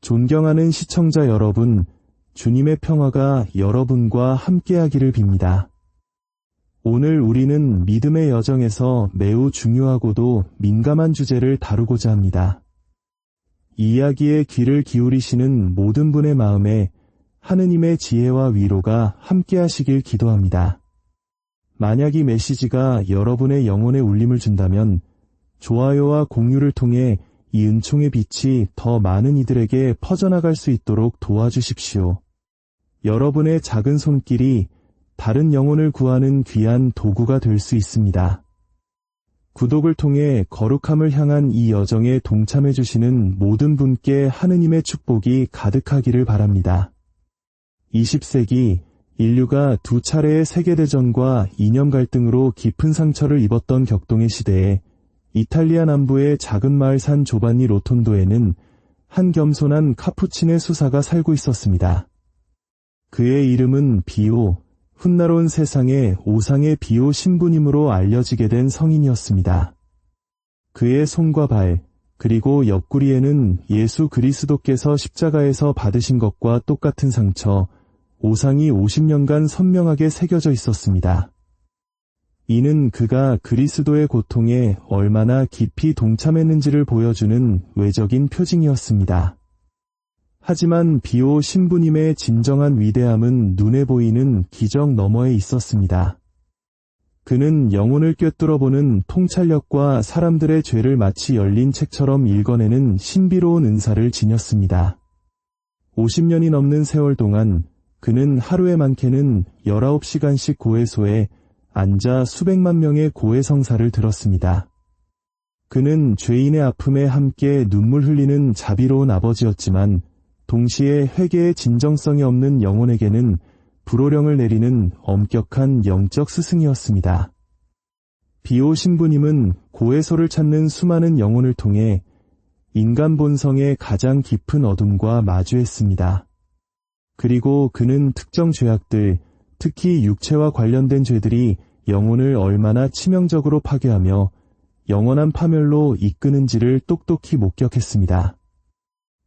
존경하는 시청자 여러분, 주님의 평화가 여러분과 함께하기를 빕니다. 오늘 우리는 믿음의 여정에서 매우 중요하고도 민감한 주제를 다루고자 합니다. 이 이야기에 귀를 기울이시는 모든 분의 마음에 하느님의 지혜와 위로가 함께하시길 기도합니다. 만약 이 메시지가 여러분의 영혼에 울림을 준다면 좋아요와 공유를 통해 이 은총의 빛이 더 많은 이들에게 퍼져나갈 수 있도록 도와주십시오. 여러분의 작은 손길이 다른 영혼을 구하는 귀한 도구가 될 수 있습니다. 구독을 통해 거룩함을 향한 이 여정에 동참해 주시는 모든 분께 하느님의 축복이 가득하기를 바랍니다. 20세기 인류가 두 차례의 세계대전과 이념 갈등으로 깊은 상처를 입었던 격동의 시대에 이탈리아 남부의 작은 마을 산 조반니 로톤도에는 한 겸손한 카푸친의 수사가 살고 있었습니다. 그의 이름은 비오, 훗나로운 세상에 오상의 비오 신부님으로 알려지게 된 성인이었습니다. 그의 손과 발, 그리고 옆구리에는 예수 그리스도께서 십자가에서 받으신 것과 똑같은 상처, 오상이 50년간 선명하게 새겨져 있었습니다. 이는 그가 그리스도의 고통에 얼마나 깊이 동참했는지를 보여주는 외적인 표징이었습니다. 하지만 비오 신부님의 진정한 위대함은 눈에 보이는 기적 너머에 있었습니다. 그는 영혼을 꿰뚫어보는 통찰력과 사람들의 죄를 마치 열린 책처럼 읽어내는 신비로운 은사를 지녔습니다. 50년이 넘는 세월 동안 그는 하루에 많게는 19시간씩 고해소에 앉아 수백만 명의 고해 성사를 들었습니다. 그는 죄인의 아픔에 함께 눈물 흘리는 자비로운 아버지였지만 동시에 회개의 진정성이 없는 영혼에게는 불호령을 내리는 엄격한 영적 스승이었습니다. 비오 신부님은 고해소를 찾는 수많은 영혼을 통해 인간 본성의 가장 깊은 어둠과 마주했습니다. 그리고 그는 특정 죄악들, 특히 육체와 관련된 죄들이 영혼을 얼마나 치명적으로 파괴하며 영원한 파멸로 이끄는지를 똑똑히 목격했습니다.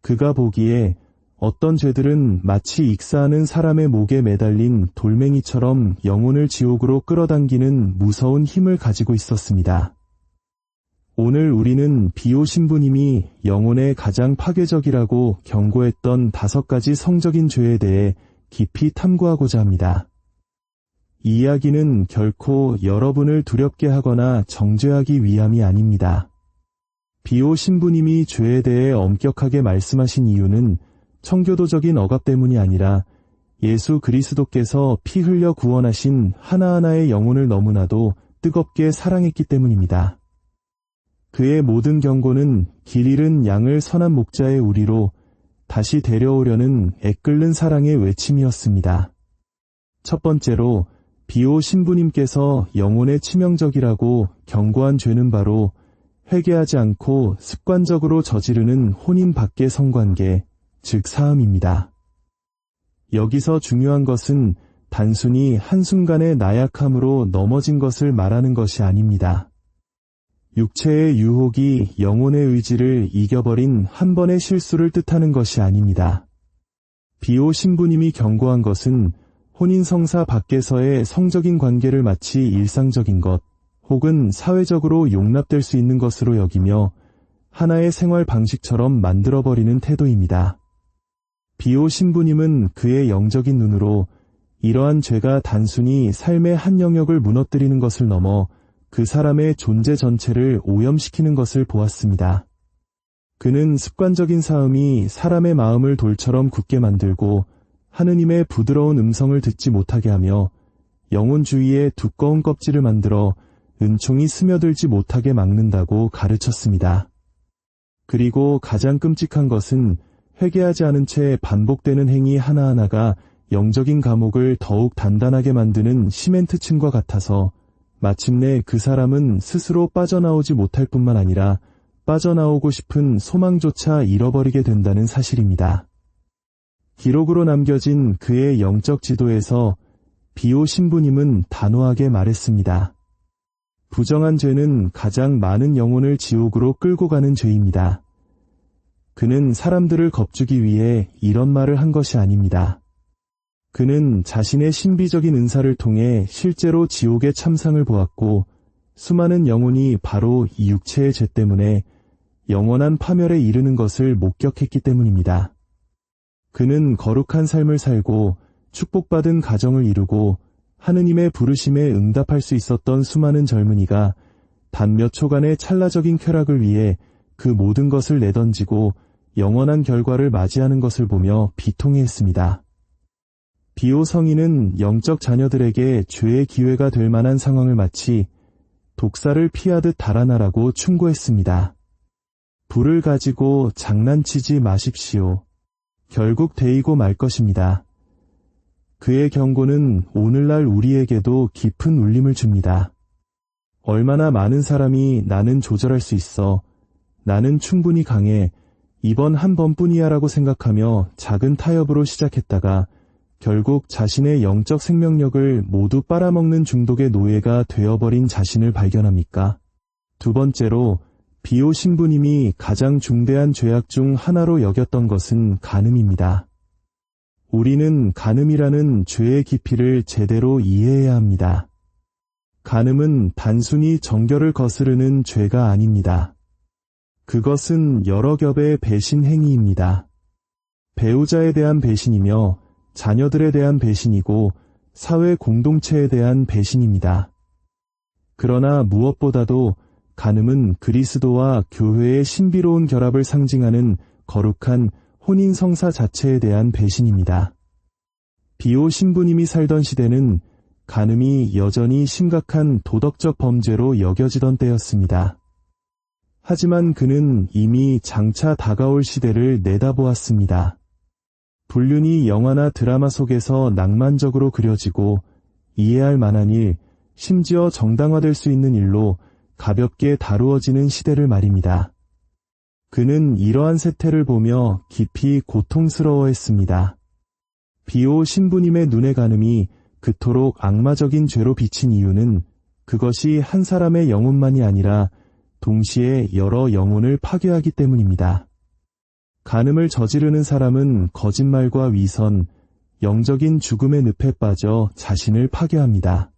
그가 보기에 어떤 죄들은 마치 익사하는 사람의 목에 매달린 돌멩이처럼 영혼을 지옥으로 끌어당기는 무서운 힘을 가지고 있었습니다. 오늘 우리는 비오 신부님이 영혼에 가장 파괴적이라고 경고했던 5가지 성적인 죄에 대해 깊이 탐구하고자 합니다. 이 이야기는 결코 여러분을 두렵게 하거나 정죄하기 위함이 아닙니다. 비오 신부님이 죄에 대해 엄격하게 말씀하신 이유는 청교도적인 억압 때문이 아니라 예수 그리스도께서 피 흘려 구원하신 하나하나의 영혼을 너무나도 뜨겁게 사랑했기 때문입니다. 그의 모든 경고는 길 잃은 양을 선한 목자의 우리로 다시 데려오려는 애끓는 사랑의 외침이었습니다. 첫 번째로 비오 신부님께서 영혼에 치명적이라고 경고한 죄는 바로 회개하지 않고 습관적으로 저지르는 혼인 밖의 성관계, 즉 사음입니다. 여기서 중요한 것은 단순히 한순간의 나약함으로 넘어진 것을 말하는 것이 아닙니다. 육체의 유혹이 영혼의 의지를 이겨버린 한 번의 실수를 뜻하는 것이 아닙니다. 비오 신부님이 경고한 것은 혼인성사 밖에서의 성적인 관계를 마치 일상적인 것, 혹은 사회적으로 용납될 수 있는 것으로 여기며 하나의 생활 방식처럼 만들어버리는 태도입니다. 비오 신부님은 그의 영적인 눈으로 이러한 죄가 단순히 삶의 한 영역을 무너뜨리는 것을 넘어 그 사람의 존재 전체를 오염시키는 것을 보았습니다. 그는 습관적인 사음이 사람의 마음을 돌처럼 굳게 만들고 하느님의 부드러운 음성을 듣지 못하게 하며 영혼 주위에 두꺼운 껍질을 만들어 은총이 스며들지 못하게 막는다고 가르쳤습니다. 그리고 가장 끔찍한 것은 회개하지 않은 채 반복되는 행위 하나하나가 영적인 감옥을 더욱 단단하게 만드는 시멘트층과 같아서 마침내 그 사람은 스스로 빠져나오지 못할 뿐만 아니라 빠져나오고 싶은 소망조차 잃어버리게 된다는 사실입니다. 기록으로 남겨진 그의 영적 지도에서 비오 신부님은 단호하게 말했습니다. 부정한 죄는 가장 많은 영혼을 지옥으로 끌고 가는 죄입니다. 그는 사람들을 겁주기 위해 이런 말을 한 것이 아닙니다. 그는 자신의 신비적인 은사를 통해 실제로 지옥의 참상을 보았고 수많은 영혼이 바로 이 육체의 죄 때문에 영원한 파멸에 이르는 것을 목격했기 때문입니다. 그는 거룩한 삶을 살고 축복받은 가정을 이루고 하느님의 부르심에 응답할 수 있었던 수많은 젊은이가 단 몇 초간의 찰나적인 쾌락을 위해 그 모든 것을 내던지고 영원한 결과를 맞이하는 것을 보며 비통해했습니다. 비오 성인은 영적 자녀들에게 죄의 기회가 될 만한 상황을 마치 독사를 피하듯 달아나라고 충고했습니다. 불을 가지고 장난치지 마십시오. 결국 데이고 말 것입니다. 그의 경고는 오늘날 우리에게도 깊은 울림을 줍니다. 얼마나 많은 사람이 나는 조절할 수 있어, 나는 충분히 강해, 이번 한 번뿐이야 라고 생각하며 작은 타협으로 시작했다가 결국 자신의 영적 생명력을 모두 빨아먹는 중독의 노예가 되어버린 자신을 발견합니까? 두 번째로, 비오 신부님이 가장 중대한 죄악 중 하나로 여겼던 것은 간음입니다. 우리는 간음이라는 죄의 깊이를 제대로 이해해야 합니다. 간음은 단순히 정결을 거스르는 죄가 아닙니다. 그것은 여러 겹의 배신 행위입니다. 배우자에 대한 배신이며 자녀들에 대한 배신이고 사회 공동체에 대한 배신입니다. 그러나 무엇보다도 간음은 그리스도와 교회의 신비로운 결합을 상징하는 거룩한 혼인 성사 자체에 대한 배신입니다. 비오 신부님이 살던 시대는 간음이 여전히 심각한 도덕적 범죄로 여겨지던 때였습니다. 하지만 그는 이미 장차 다가올 시대를 내다보았습니다. 불륜이 영화나 드라마 속에서 낭만적으로 그려지고 이해할 만한 일, 심지어 정당화될 수 있는 일로 가볍게 다루어지는 시대를 말입니다. 그는 이러한 세태를 보며 깊이 고통스러워했습니다. 비오 신부님의 눈의 간음이 그토록 악마적인 죄로 비친 이유는 그것이 한 사람의 영혼만이 아니라 동시에 여러 영혼을 파괴하기 때문입니다. 간음을 저지르는 사람은 거짓말과 위선, 영적인 죽음의 늪에 빠져 자신을 파괴합니다.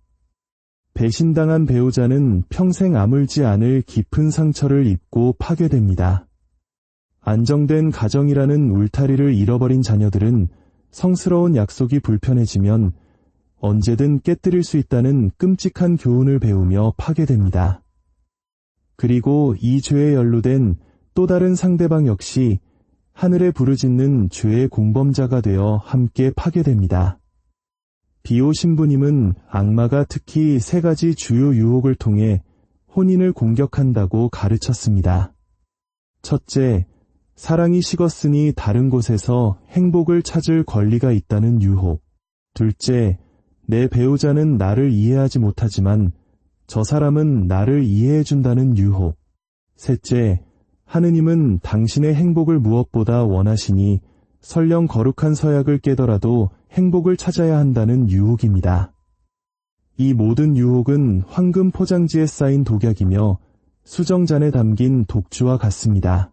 배신당한 배우자는 평생 아물지 않을 깊은 상처를 입고 파괴됩니다. 안정된 가정이라는 울타리를 잃어버린 자녀들은 성스러운 약속이 불편해지면 언제든 깨뜨릴 수 있다는 끔찍한 교훈을 배우며 파괴됩니다. 그리고 이 죄에 연루된 또 다른 상대방 역시 하늘에 부르짖는 죄의 공범자가 되어 함께 파괴됩니다. 비오 신부님은 악마가 특히 3가지 주요 유혹을 통해 혼인을 공격한다고 가르쳤습니다. 첫째, 사랑이 식었으니 다른 곳에서 행복을 찾을 권리가 있다는 유혹. 둘째, 내 배우자는 나를 이해하지 못하지만 저 사람은 나를 이해해준다는 유혹. 셋째, 하느님은 당신의 행복을 무엇보다 원하시니 설령 거룩한 서약을 깨더라도 행복을 찾아야 한다는 유혹입니다. 이 모든 유혹은 황금 포장지에 쌓인 독약이며 수정잔에 담긴 독주와 같습니다.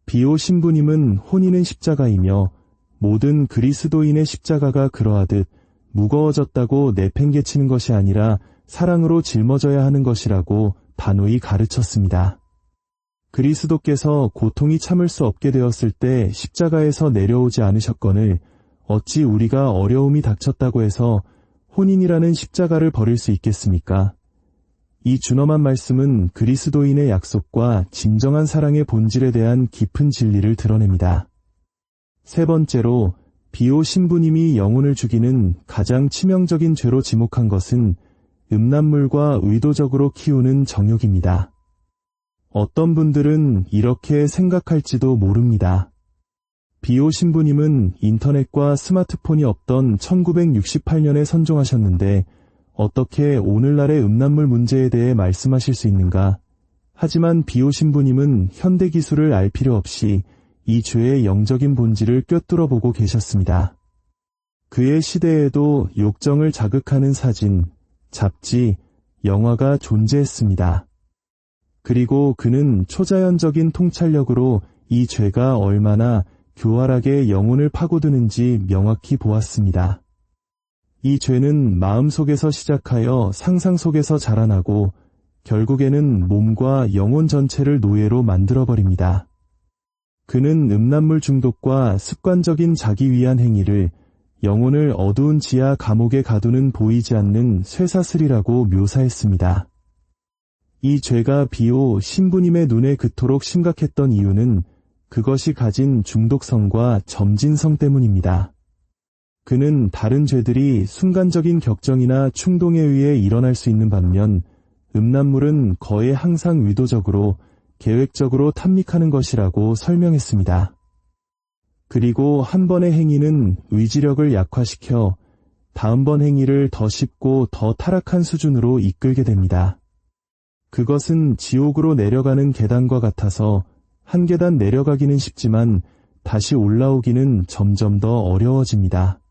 비오 신부님은 혼인은 십자가이며 모든 그리스도인의 십자가가 그러하듯 무거워졌다고 내팽개치는 것이 아니라 사랑으로 짊어져야 하는 것이라고 단호히 가르쳤습니다. 그리스도께서 고통이 참을 수 없게 되었을 때 십자가에서 내려오지 않으셨거늘 어찌 우리가 어려움이 닥쳤다고 해서 혼인이라는 십자가를 버릴 수 있겠습니까? 이 준엄한 말씀은 그리스도인의 약속과 진정한 사랑의 본질에 대한 깊은 진리를 드러냅니다. 세 번째로, 비오 신부님이 영혼을 죽이는 가장 치명적인 죄로 지목한 것은 음란물과 의도적으로 키우는 정욕입니다. 어떤 분들은 이렇게 생각할지도 모릅니다. 비오 신부님은 인터넷과 스마트폰이 없던 1968년에 선종하셨는데 어떻게 오늘날의 음란물 문제에 대해 말씀하실 수 있는가? 하지만 비오 신부님은 현대 기술을 알 필요 없이 이 죄의 영적인 본질을 꿰뚫어 보고 계셨습니다. 그의 시대에도 욕정을 자극하는 사진, 잡지, 영화가 존재했습니다. 그리고 그는 초자연적인 통찰력으로 이 죄가 얼마나 교활하게 영혼을 파고드는지 명확히 보았습니다. 이 죄는 마음속에서 시작하여 상상 속에서 자라나고 결국에는 몸과 영혼 전체를 노예로 만들어버립니다. 그는 음란물 중독과 습관적인 자기 위한 행위를 영혼을 어두운 지하 감옥에 가두는 보이지 않는 쇠사슬이라고 묘사했습니다. 이 죄가 비오 신부님의 눈에 그토록 심각했던 이유는 그것이 가진 중독성과 점진성 때문입니다. 그는 다른 죄들이 순간적인 격정이나 충동에 의해 일어날 수 있는 반면 음란물은 거의 항상 의도적으로 계획적으로 탐닉하는 것이라고 설명했습니다. 그리고 한 번의 행위는 의지력을 약화시켜 다음번 행위를 더 쉽고 더 타락한 수준으로 이끌게 됩니다. 그것은 지옥으로 내려가는 계단과 같아서 한 계단 내려가기는 쉽지만 다시 올라오기는 점점 더 어려워집니다.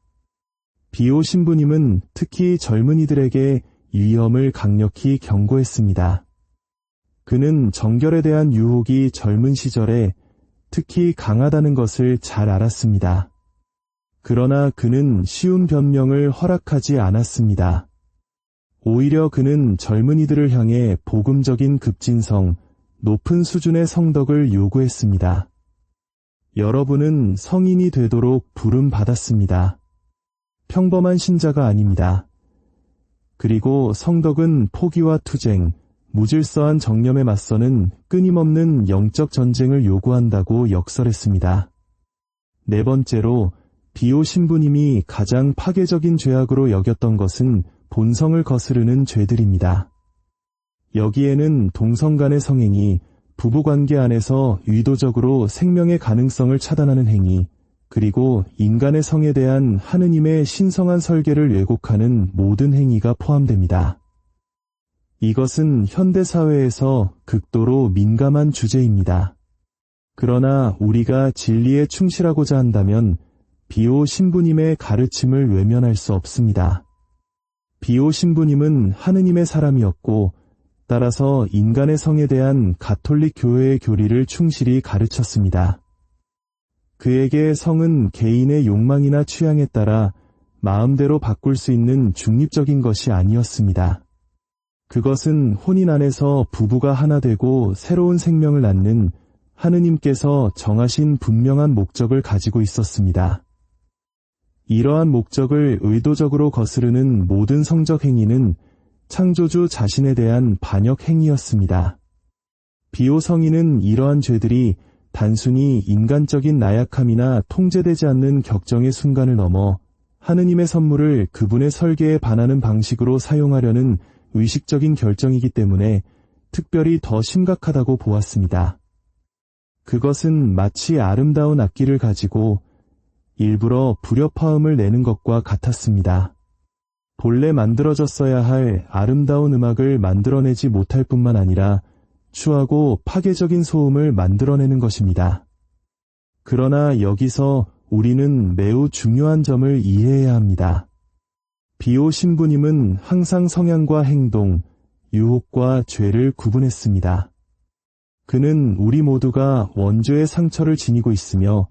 비오 신부님은 특히 젊은이들에게 위험을 강력히 경고했습니다. 그는 정결에 대한 유혹이 젊은 시절에 특히 강하다는 것을 잘 알았습니다. 그러나 그는 쉬운 변명을 허락하지 않았습니다. 오히려 그는 젊은이들을 향해 복음적인 급진성, 높은 수준의 성덕을 요구했습니다. 여러분은 성인이 되도록 부름받았습니다. 평범한 신자가 아닙니다. 그리고 성덕은 포기와 투쟁, 무질서한 정념에 맞서는 끊임없는 영적 전쟁을 요구한다고 역설했습니다. 네 번째로, 비오 신부님이 가장 파괴적인 죄악으로 여겼던 것은 본성을 거스르는 죄들입니다. 여기에는 동성 간의 성행위, 부부관계 안에서 의도적으로 생명의 가능성을 차단하는 행위, 그리고 인간의 성에 대한 하느님의 신성한 설계를 왜곡하는 모든 행위가 포함됩니다. 이것은 현대사회에서 극도로 민감한 주제입니다. 그러나 우리가 진리에 충실하고자 한다면 비오 신부님의 가르침을 외면할 수 없습니다. 비오 신부님은 하느님의 사람이었고 따라서 인간의 성에 대한 가톨릭 교회의 교리를 충실히 가르쳤습니다. 그에게 성은 개인의 욕망이나 취향에 따라 마음대로 바꿀 수 있는 중립적인 것이 아니었습니다. 그것은 혼인 안에서 부부가 하나 되고 새로운 생명을 낳는 하느님께서 정하신 분명한 목적을 가지고 있었습니다. 이러한 목적을 의도적으로 거스르는 모든 성적 행위는 창조주 자신에 대한 반역 행위였습니다. 비오 성인은 이러한 죄들이 단순히 인간적인 나약함이나 통제되지 않는 격정의 순간을 넘어 하느님의 선물을 그분의 설계에 반하는 방식으로 사용하려는 의식적인 결정이기 때문에 특별히 더 심각하다고 보았습니다. 그것은 마치 아름다운 악기를 가지고 일부러 불협화음을 내는 것과 같았습니다. 본래 만들어졌어야 할 아름다운 음악을 만들어내지 못할 뿐만 아니라 추하고 파괴적인 소음을 만들어내는 것입니다. 그러나 여기서 우리는 매우 중요한 점을 이해해야 합니다. 비오 신부님은 항상 성향과 행동, 유혹과 죄를 구분했습니다. 그는 우리 모두가 원죄의 상처를 지니고 있으며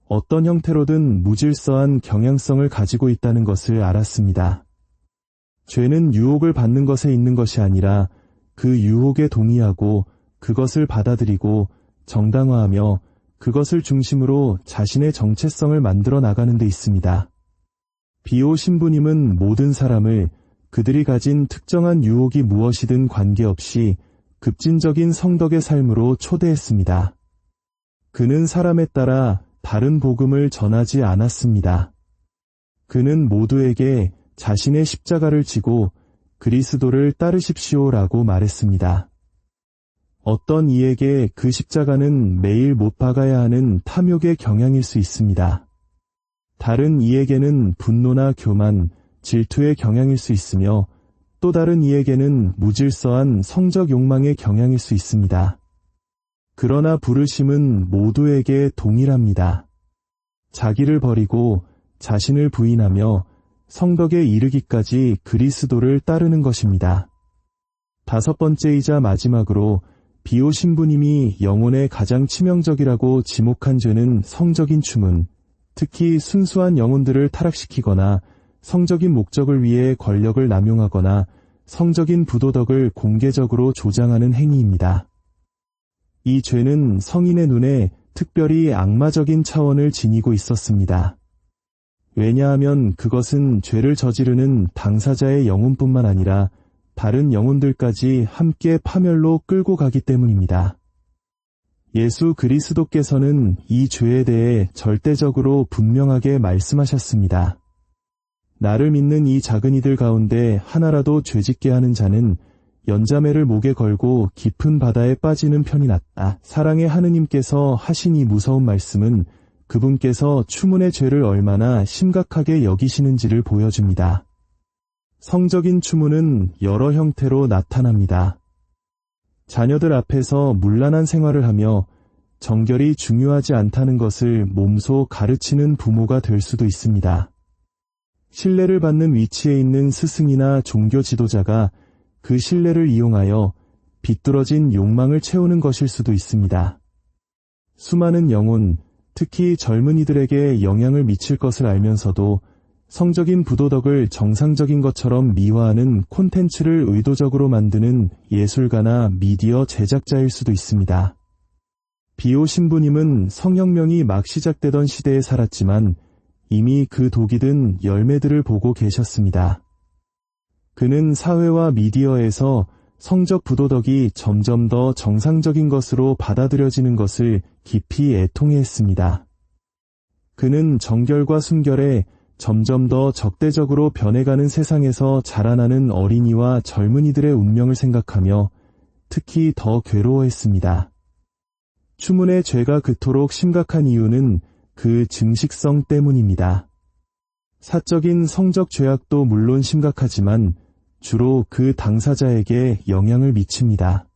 어떤 형태로든 무질서한 경향성을 가지고 있다는 것을 알았습니다. 죄는 유혹을 받는 것에 있는 것이 아니라 그 유혹에 동의하고 그것을 받아들이고 정당화하며 그것을 중심으로 자신의 정체성을 만들어 나가는 데 있습니다. 비오 신부님은 모든 사람을 그들이 가진 특정한 유혹이 무엇이든 관계없이 급진적인 성덕의 삶으로 초대했습니다. 그는 사람에 따라 다른 복음을 전하지 않았습니다. 그는 모두에게 자신의 십자가를 지고 그리스도를 따르십시오라고 말했습니다. 어떤 이에게 그 십자가는 매일 못 박아야 하는 탐욕의 경향일 수 있습니다. 다른 이에게는 분노나 교만, 질투의 경향일 수 있으며 또 다른 이에게는 무질서한 성적 욕망의 경향일 수 있습니다. 그러나 부르심은 모두에게 동일합니다. 자기를 버리고 자신을 부인하며 성덕에 이르기까지 그리스도를 따르는 것입니다. 다섯 번째이자 마지막으로 비오 신부님이 영혼에 가장 치명적이라고 지목한 죄는 성적인 추문, 특히 순수한 영혼들을 타락시키거나 성적인 목적을 위해 권력을 남용하거나 성적인 부도덕을 공개적으로 조장하는 행위입니다. 이 죄는 성인의 눈에 특별히 악마적인 차원을 지니고 있었습니다. 왜냐하면 그것은 죄를 저지르는 당사자의 영혼뿐만 아니라 다른 영혼들까지 함께 파멸로 끌고 가기 때문입니다. 예수 그리스도께서는 이 죄에 대해 절대적으로 분명하게 말씀하셨습니다. 나를 믿는 이 작은 이들 가운데 하나라도 죄짓게 하는 자는 연자매를 목에 걸고 깊은 바다에 빠지는 편이 낫다. 사랑의 하느님께서 하신 이 무서운 말씀은 그분께서 추문의 죄를 얼마나 심각하게 여기시는지를 보여줍니다. 성적인 추문은 여러 형태로 나타납니다. 자녀들 앞에서 문란한 생활을 하며 정결이 중요하지 않다는 것을 몸소 가르치는 부모가 될 수도 있습니다. 신뢰를 받는 위치에 있는 스승이나 종교 지도자가 그 신뢰를 이용하여 비뚤어진 욕망을 채우는 것일 수도 있습니다. 수많은 영혼, 특히 젊은이들에게 영향을 미칠 것을 알면서도 성적인 부도덕을 정상적인 것처럼 미화하는 콘텐츠를 의도적으로 만드는 예술가나 미디어 제작자일 수도 있습니다. 비오 신부님은 성혁명이 막 시작되던 시대에 살았지만 이미 그 독이 든 열매들을 보고 계셨습니다. 그는 사회와 미디어에서 성적 부도덕이 점점 더 정상적인 것으로 받아들여지는 것을 깊이 애통해했습니다. 그는 정결과 순결에 점점 더 적대적으로 변해가는 세상에서 자라나는 어린이와 젊은이들의 운명을 생각하며 특히 더 괴로워했습니다. 추문의 죄가 그토록 심각한 이유는 그 증식성 때문입니다. 사적인 성적 죄악도 물론 심각하지만 주로 그 당사자에게 영향을 미칩니다.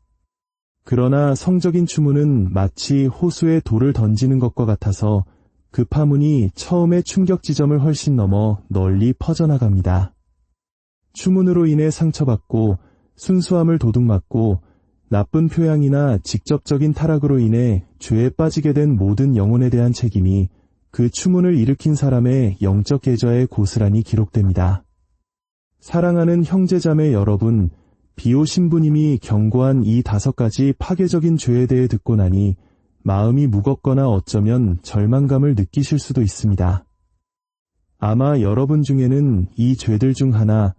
그러나 성적인 추문은 마치 호수에 돌을 던지는 것과 같아서 그 파문이 처음의 충격 지점을 훨씬 넘어 널리 퍼져나갑니다. 추문으로 인해 상처받고 순수함을 도둑맞고 나쁜 표양이나 직접적인 타락으로 인해 죄에 빠지게 된 모든 영혼에 대한 책임이 그 추문을 일으킨 사람의 영적 계좌에 고스란히 기록됩니다. 사랑하는 형제자매 여러분, 비오 신부님이 경고한 이 5가지 파괴적인 죄에 대해 듣고 나니 마음이 무겁거나 어쩌면 절망감을 느끼실 수도 있습니다. 아마 여러분 중에는 이 죄들 중 하나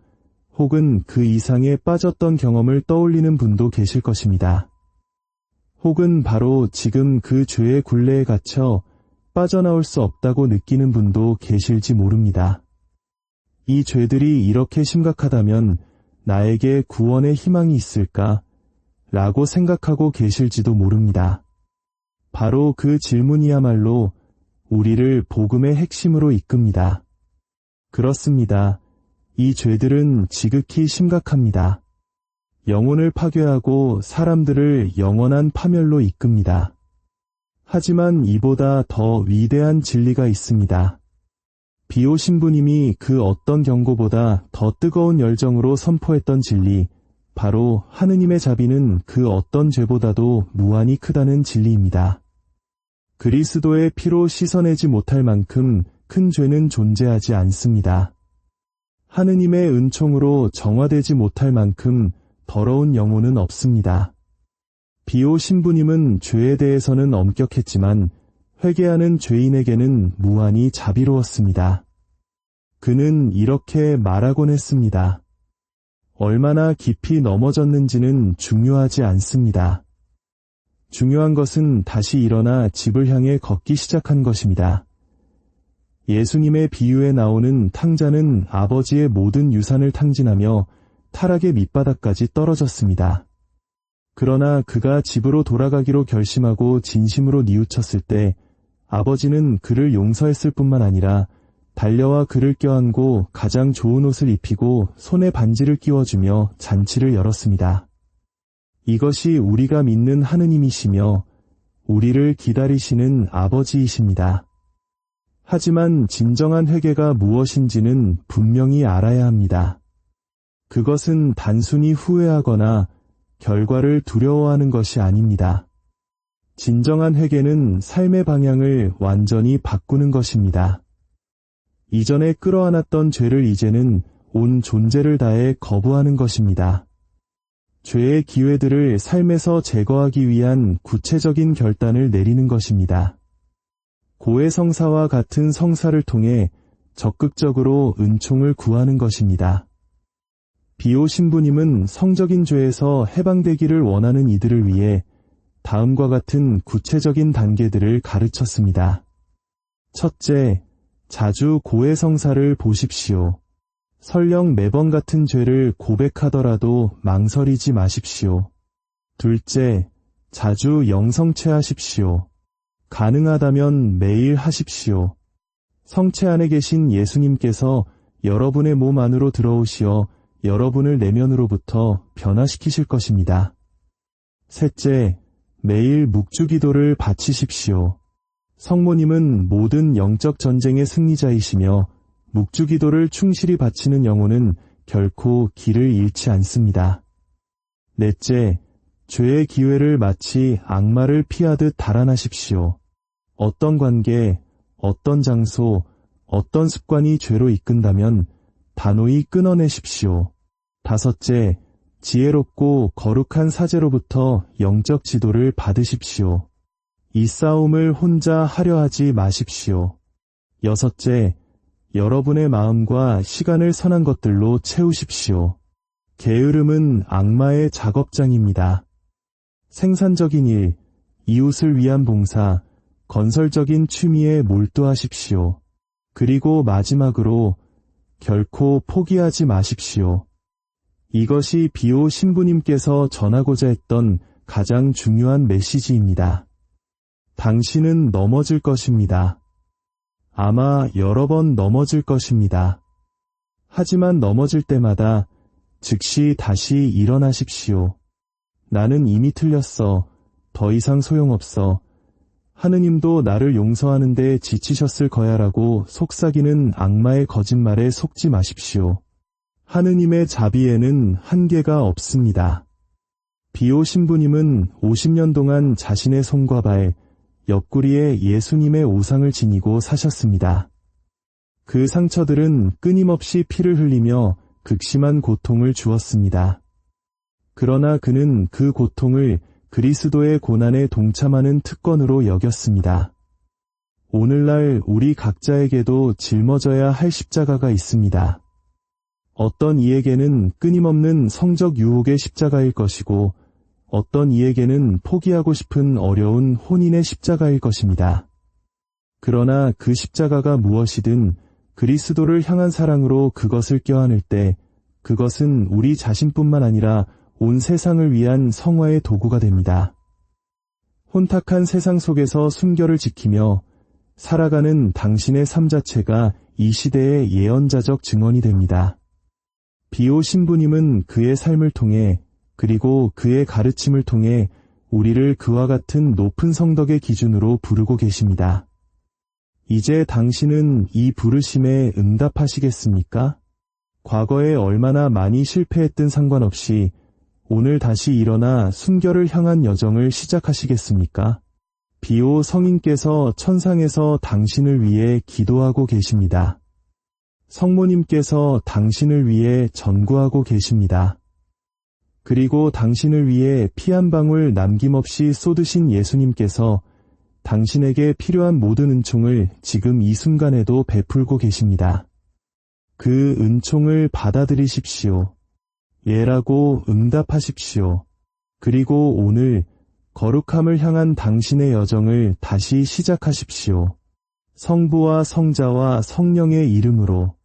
혹은 그 이상에 빠졌던 경험을 떠올리는 분도 계실 것입니다. 혹은 바로 지금 그 죄의 굴레에 갇혀 빠져나올 수 없다고 느끼는 분도 계실지 모릅니다. 이 죄들이 이렇게 심각하다면 나에게 구원의 희망이 있을까? 라고 생각하고 계실지도 모릅니다. 바로 그 질문이야말로 우리를 복음의 핵심으로 이끕니다. 그렇습니다. 이 죄들은 지극히 심각합니다. 영혼을 파괴하고 사람들을 영원한 파멸로 이끕니다. 하지만 이보다 더 위대한 진리가 있습니다. 비오 신부님이 그 어떤 경고보다 더 뜨거운 열정으로 선포했던 진리, 바로 하느님의 자비는 그 어떤 죄보다도 무한히 크다는 진리입니다. 그리스도의 피로 씻어내지 못할 만큼 큰 죄는 존재하지 않습니다. 하느님의 은총으로 정화되지 못할 만큼 더러운 영혼은 없습니다. 비오 신부님은 죄에 대해서는 엄격했지만 회개하는 죄인에게는 무한히 자비로웠습니다. 그는 이렇게 말하곤 했습니다. 얼마나 깊이 넘어졌는지는 중요하지 않습니다. 중요한 것은 다시 일어나 집을 향해 걷기 시작한 것입니다. 예수님의 비유에 나오는 탕자는 아버지의 모든 유산을 탕진하며 타락의 밑바닥까지 떨어졌습니다. 그러나 그가 집으로 돌아가기로 결심하고 진심으로 뉘우쳤을 때 아버지는 그를 용서했을 뿐만 아니라 달려와 그를 껴안고 가장 좋은 옷을 입히고 손에 반지를 끼워주며 잔치를 열었습니다. 이것이 우리가 믿는 하느님이시며 우리를 기다리시는 아버지이십니다. 하지만 진정한 회개가 무엇인지는 분명히 알아야 합니다. 그것은 단순히 후회하거나 결과를 두려워하는 것이 아닙니다. 진정한 회개는 삶의 방향을 완전히 바꾸는 것입니다. 이전에 끌어안았던 죄를 이제는 온 존재를 다해 거부하는 것입니다. 죄의 기회들을 삶에서 제거하기 위한 구체적인 결단을 내리는 것입니다. 고해성사와 같은 성사를 통해 적극적으로 은총을 구하는 것입니다. 비오 신부님은 성적인 죄에서 해방되기를 원하는 이들을 위해 다음과 같은 구체적인 단계들을 가르쳤습니다. 첫째, 자주 고해성사를 보십시오. 설령 매번 같은 죄를 고백하더라도 망설이지 마십시오. 둘째, 자주 영성체하십시오. 가능하다면 매일 하십시오. 성체 안에 계신 예수님께서 여러분의 몸 안으로 들어오시어 여러분을 내면으로부터 변화시키실 것입니다. 셋째, 매일 묵주기도를 바치십시오. 성모님은 모든 영적 전쟁의 승리자이시며 묵주기도를 충실히 바치는 영혼은 결코 길을 잃지 않습니다. 넷째, 죄의 기회를 마치 악마를 피하듯 달아나십시오. 어떤 관계, 어떤 장소, 어떤 습관이 죄로 이끈다면 단호히 끊어내십시오. 다섯째, 지혜롭고 거룩한 사제로부터 영적 지도를 받으십시오. 이 싸움을 혼자 하려 하지 마십시오. 여섯째, 여러분의 마음과 시간을 선한 것들로 채우십시오. 게으름은 악마의 작업장입니다. 생산적인 일, 이웃을 위한 봉사, 건설적인 취미에 몰두하십시오. 그리고 마지막으로 결코 포기하지 마십시오. 이것이 비오 신부님께서 전하고자 했던 가장 중요한 메시지입니다. 당신은 넘어질 것입니다. 아마 여러 번 넘어질 것입니다. 하지만 넘어질 때마다 즉시 다시 일어나십시오. 나는 이미 틀렸어. 더 이상 소용없어. 하느님도 나를 용서하는데 지치셨을 거야라고 속삭이는 악마의 거짓말에 속지 마십시오. 하느님의 자비에는 한계가 없습니다. 비오 신부님은 50년 동안 자신의 손과 발, 옆구리에 예수님의 오상을 지니고 사셨습니다. 그 상처들은 끊임없이 피를 흘리며 극심한 고통을 주었습니다. 그러나 그는 그 고통을 그리스도의 고난에 동참하는 특권으로 여겼습니다. 오늘날 우리 각자에게도 짊어져야 할 십자가가 있습니다. 어떤 이에게는 끊임없는 성적 유혹의 십자가일 것이고 어떤 이에게는 포기하고 싶은 어려운 혼인의 십자가일 것입니다. 그러나 그 십자가가 무엇이든 그리스도를 향한 사랑으로 그것을 껴안을 때 그것은 우리 자신뿐만 아니라 온 세상을 위한 성화의 도구가 됩니다. 혼탁한 세상 속에서 순결을 지키며 살아가는 당신의 삶 자체가 이 시대의 예언자적 증언이 됩니다. 비오 신부님은 그의 삶을 통해 그리고 그의 가르침을 통해 우리를 그와 같은 높은 성덕의 기준으로 부르고 계십니다. 이제 당신은 이 부르심에 응답하시겠습니까? 과거에 얼마나 많이 실패했든 상관없이 오늘 다시 일어나 순결을 향한 여정을 시작하시겠습니까? 비오 성인께서 천상에서 당신을 위해 기도하고 계십니다. 성모님께서 당신을 위해 전구하고 계십니다. 그리고 당신을 위해 피 한 방울 남김없이 쏟으신 예수님께서 당신에게 필요한 모든 은총을 지금 이 순간에도 베풀고 계십니다. 그 은총을 받아들이십시오. 예라고 응답하십시오. 그리고 오늘 거룩함을 향한 당신의 여정을 다시 시작하십시오. 성부와 성자와 성령의 이름으로.